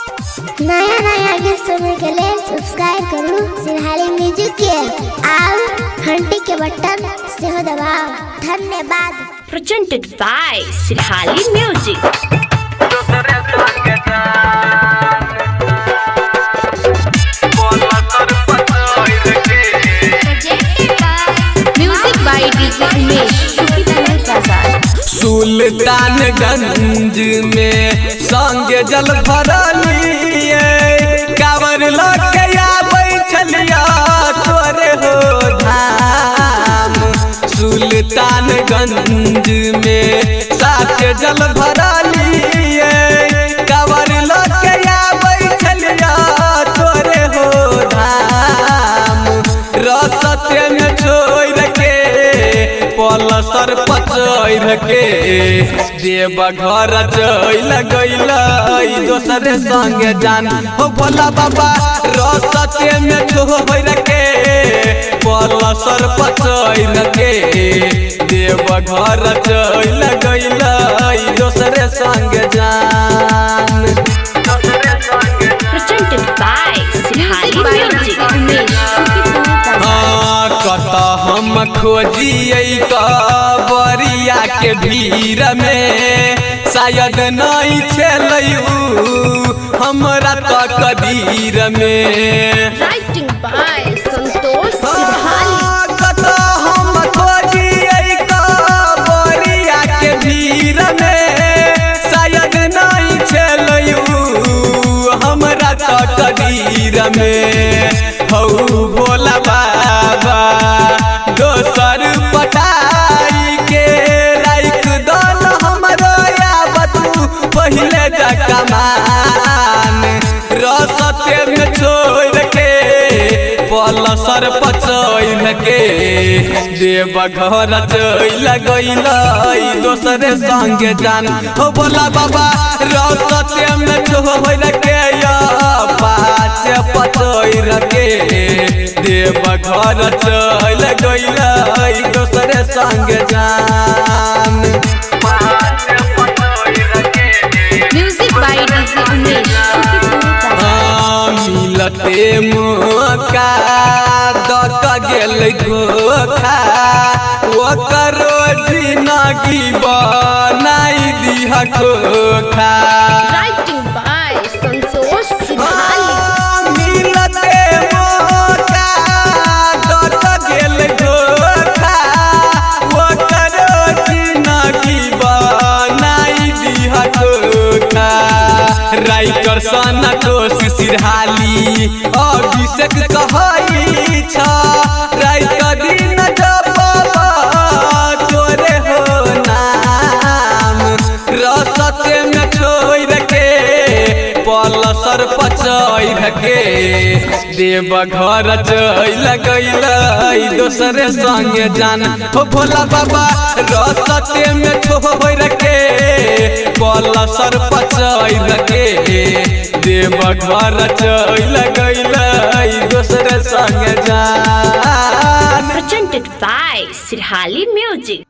नया नया गीत सुनने के लिए सब्सक्राइब करूँ सिरहाली म्यूजिक के और घंटी के बटन से हो दबाओ। धन्यवाद। Presented by Sirhali Music. Music by DJ Umesh, Sultanganj में संगे जल भरलिए कांवर लके आबै छलिया तोरे हो धाम। सुल्तानगंज में साथे जल भरलिए कांवर लके आबै छलिया तोरे हो धाम। रस्ते में छोड़ के पलसर पचैर के देव घर चल गइल दोसरे संगे जान हो भोला बाबा। रस्ते में छोड़ के पलसर पचैर के देव घर चल गइल दोसरे संगे जान। Presented by Sirhali Music. कत हम खोजिए कबरिया के भीड़ में शायद नहीं छलू हमरा तो कदीर में। Writing by Santosh Sirhali. कत हम खोजिए कबरिया के भीड़ में शायद नहीं छलू हमरा तो कदीर में। हौ भोला बाबा दोसर पटाई के राइख दल हमरो आबतू पहिले जकमान। रस्ते में छोड़ के पलसर पचैर के देव घर चल गइल दोसरे संगे जान हो भोला बाबा। रस्ते में छोड़ के पाँच पचैर के देव घर चल गइल दोसरे संगे जान। Music by DJ Umesh. मिलते मौका दक गेल धोखा ओकरो जिंदगी बनाई दिह खोखा। Writing by Santosh Sirhali. मिलते मौका दक गेल धोखा ओकरो जिंदगी बनाई दिह खोखा। राइटर संतोष सिरहाली अभिषेक कहई छ राइत दिन जपबा तोरे हो नाम। रस्ते में छोड़ के पलसर पचैर के देव घर चल गइल दोसरे संगे जान हो भोला बाबा। रस्ते में छोड़ के पलसर पचैर के देव घर चल गइल दोसरे संगे जान। Presented by Sirhali Music.